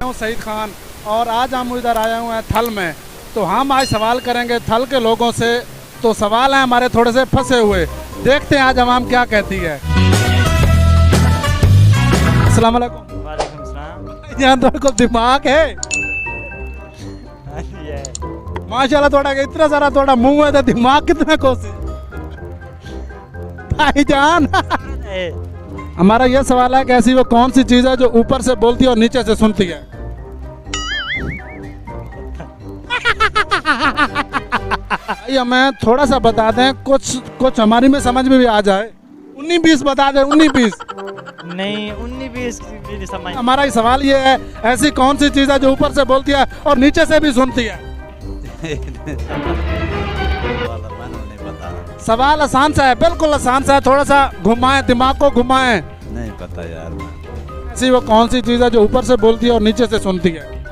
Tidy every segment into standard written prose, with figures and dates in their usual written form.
हूँ सईद खान और आज हम इधर आए हुए हैं थल में। तो हम आज सवाल करेंगे थल के लोगों से। तो सवाल है हमारे थोड़े से फंसे हुए, देखते हैं आज आवाम क्या कहती है। अस्सलाम वालेकुम। वालेकुम सलाम। यहाँ तो को दिमाग है माशाल्लाह, थोड़ा इतना सारा थोड़ा मुंह है तो दिमाग कितना कोसे भाईजान। हमारा ये सवाल है कि ऐसी वो कौन सी चीज है जो ऊपर से बोलती है और नीचे से सुनती है? भाई हमें थोड़ा सा बता दें, कुछ हमारी में समझ में भी आ जाए। 19-20 बता दें, 19-20 नहीं 19-20 भी समझ। हमारा ये सवाल ये है, ऐसी कौन सी चीज है जो ऊपर से बोलती है और नीचे से भी सुनती है? सवाल आसान सा है, बिल्कुल आसान सा है, थोड़ा सा घुमाएं, दिमाग को घुमाएं। नहीं पता यार। ऐसी वो कौन सी चीज है जो ऊपर से बोलती है और नीचे से सुनती है?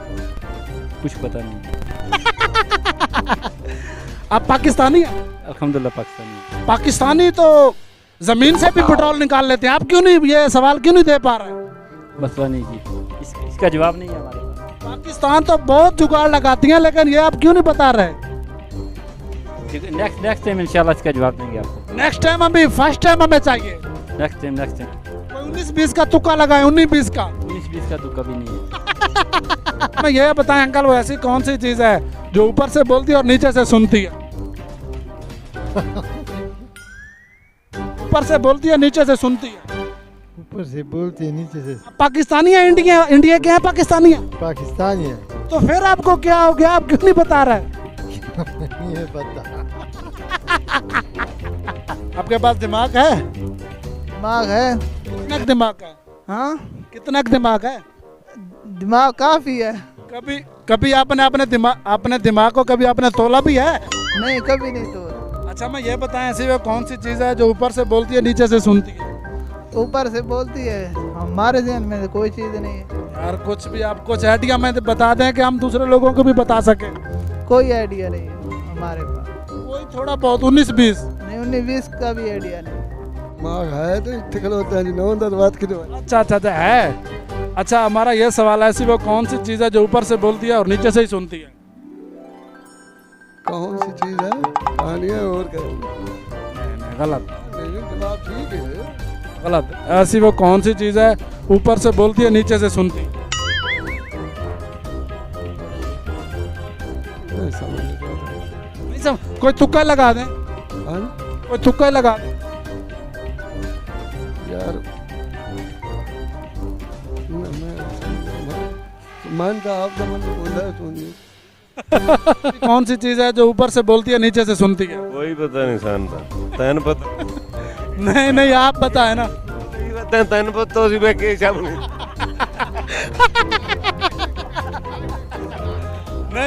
कुछ पता नहीं। आप पाकिस्तानी हैं? अल्हम्दुलिल्लाह पाकिस्तानी। पाकिस्तानी तो जमीन से भी पेट्रोल निकाल लेते हैं, आप क्यों नहीं ये सवाल क्यों नहीं दे पा रहे? मसला नहीं जी, इसका जवाब नहीं है हमारे पास। पाकिस्तान तो बहुत जुगाड़ लगाती हैं, लेकिन ये आप क्यों नहीं बता रहे? नेक्स्ट टाइम इंशाल्लाह इसका जवाब देंगे आपको। नेक्स्ट टाइम अभी फर्स्ट टाइम हमें चाहिए। नेक्स्ट टाइम 19-20 का तुक्का लगाए, 19-20 का। 19-20 का तो कभी नहीं है। मैं ये बताएं अंकल, वो ऐसी कौन सी चीज है जो ऊपर से बोलती है और नीचे से सुनती है? ऊपर से बोलती है नीचे से सुनती है। ऊपर से बोलती है नीचे से। पाकिस्तानी है इंडिया के हैं? पाकिस्तानी है? पाकिस्तानी है। तो फिर आपको क्या हो गया, आप क्यों नहीं बता रहे? ये पता। आपके पास दिमाग है? दिमाग है। कितना दिमाग है? हाँ कितना दिमाग है? दिमाग काफी है। कभी अपने दिमाग को कभी आपने तोला भी है? नहीं कभी नहीं तो। अच्छा मैं ये बताएं, ऐसी वो कौन सी चीज है जो ऊपर से बोलती है नीचे से सुनती है? ऊपर से बोलती है, हमारे ज़हन में कोई चीज़ नहीं है यार। कुछ भी आप कुछ आइडिया में बता दें कि हम दूसरे लोगों को भी बता सके। कोई आइडिया नहीं है हमारे पास। कोई थोड़ा बहुत 19-20 नहीं 19-20 का भी आइडिया नहीं। दिमाग है तो इतने होता है नहीं बात की। अच्छा है। अच्छा हमारा ये सवाल है, ऐसी वो कौन सी चीज़ है जो ऊपर से बोलती है और नीचे से ही सुनती है? कौन सी चीज है? पानी है और क्या? नहीं, गलत। नहीं जवाब ठीक है। गलत। ऐसी वो कौन सी चीज़ है ऊपर से बोलती है नीचे से सुनती है? नहीं समझ नहीं पाता। नहीं समझ, कोई तुक्का लगा दें। हाँ कोई तुक्का लगा दें। यार मन का आप मन बोला सुनिए। कौन सी चीज़ है जो ऊपर से बोलती है नीचे से सुनती है? कोई पता नहीं जानता। तैन पता नहीं आप बताए ना। तैन पता सी बैके सामने।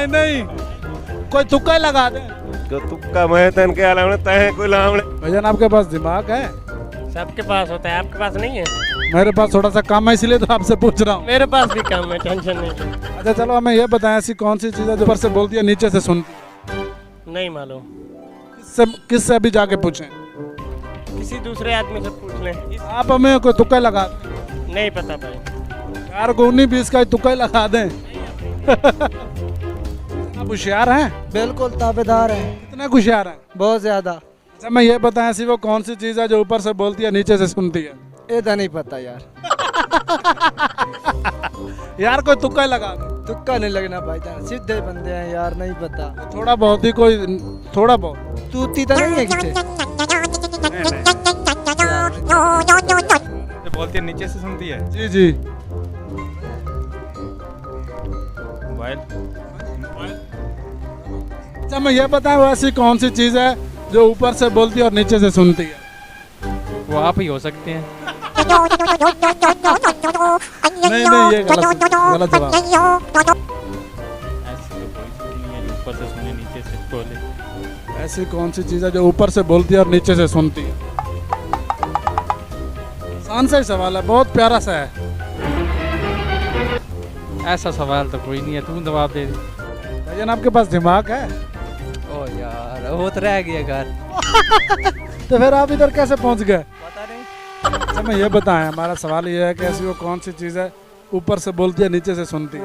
नहीं कोई तुक्का ही लगा दे। जो तुक्का मैं तैन के आला तैन कोई लामले। भैया आपके पास दिमाग है? सबके पास होता है, आपके पास नहीं है? मेरे पास थोड़ा सा कम है, इसलिए तो आपसे पूछ रहा हूँ। मेरे पास भी कम है, टेंशन नहीं। अच्छा चलो हमें ये बताएं, ऐसी कौन सी चीज़ है जो ऊपर से बोलती है नीचे से सुनती है? नहीं मालूम। किससे अभी जाके पूछें? किसी दूसरे आदमी से पूछ लें। आप हमें कोई तुक्का ही लगा दें। नहीं पता भाई। यार को 19-20 का ही तुक्का ही लगा दें। आप होशियार हैं? बिल्कुल ताबेदार है। कितने होशियार हैं? बहुत ज्यादा। अच्छा मैं ये बताएं, ऐसी वो कौन सी चीज़ है जो ऊपर से बोलती है नीचे से सुनती है? ये तो नहीं पता यार। यार कोई तुक्का ही लगा दे। तुक्का नहीं लगना भाईजान, सीधे बंदे हैं यार, नहीं पता। थोड़ा बहुत ही कोई, थोड़ा बहुत। तूती तो नहीं है किसे? बोलती है नीचे से सुनती है। जी मोबाइल। अच्छा मैं ये बताएं, वो ऐसी कौन सी चीज़ है जो ऊपर से बोलती है और नीचे से सुनती है? वो आप ही हो सकते हैं। नहीं ये गलत जवाब। ऐसी तो कोई चीज़ नहीं है जो ऊपर से सुने नीचे से बोले। ऐसी कौन सी चीज़ है जो ऊपर से बोलती है और नीचे से सुनती है? आसान सा ही सवाल है, बहुत प्यारा सा है। ऐसा सवाल तो कोई नहीं है, तू जवाब दे दे। भैया आपके पास दिमाग है? ओ यार वो तो रह गया घर। तो फिर आप इधर कैसे पहुंच गए? पता नहीं। अच्छा मैं ये बताएं, हमारा सवाल ये है कि ऐसी वो कौन सी चीज़ है ऊपर से बोलती है नीचे से सुनती है?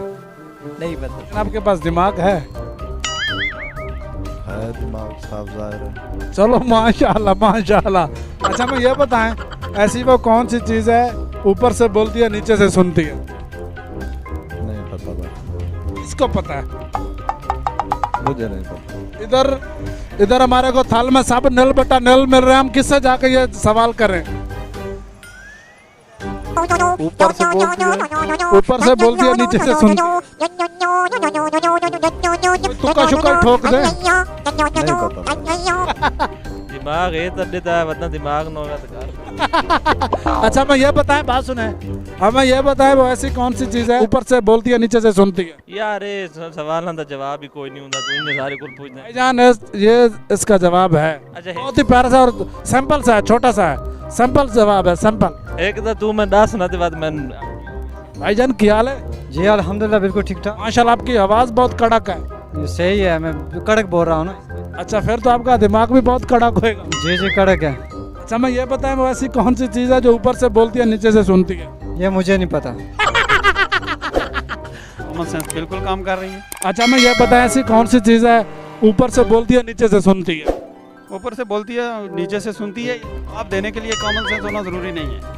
नहीं पता। आपके पास दिमाग है? दिमाग साफ जाहिर है। चलो माशाल्लाह माशाल्लाह। अच्छा मैं ये बताएं, ऐसी वो कौन सी चीज़ है ऊपर से बोलती है नीचे से सुनती है? नहीं पता भाई, किसको पता है? मुझे नहीं पता। इधर हमारे को थाल में सब नल बटा नल मिल रहे हैं, हम किससे जाके ये सवाल करें? ऊपर से बोलती है नीचे से सुनती है। तुक्का शुक्का ठोक दे। नहीं पता। दिमाग है तब देता है, वरना दिमाग न होगा तो घर। अच्छा मैं ये बताएं, बात सुने, हमें ये बताएं वो ऐसी कौन सी चीज़ है ऊपर से बोलती है नीचे से सुनती है? यार ये सवाल ना जवाब ही कोई नहीं होता, तू इन्हें सारे कुल पूछना है। भाईजान ये इसका जवाब है। अच्छा है। बहुत ही प्यारा सा और सिंपल सा है, छोटा सा है, सिंपल जवाब है, सिंपल। एक तो तू मैं दास सुनाते बाद मैं भाईजान क्या हाल है? जी अल्हम्दुलिल्लाह बिल्कुल ठीक ठाक। माशाल्लाह आपकी आवाज़ बहुत कड़क है। ये सही है, मैं कड़क बोल रहा हूँ ना। अच्छा फिर तो आपका दिमाग भी बहुत कड़क होएगा। जी जी कड़क है। अच्छा मैं ये बताएं वो ऐसी कौन सी चीज़ है जो ऊपर से बोलती है नीचे से सुनती है? ये मुझे नहीं पता। कॉमन सेंस बिल्कुल काम कर रही है। अच्छा मैं ये बताएं ऐसी कौन सी चीज़ है ऊपर से बोलती है नीचे से सुनती है? ऊपर से बोलती है नीचे से सुनती है। आप देने के लिए कॉमन सेंस होना ज़रूरी नहीं है।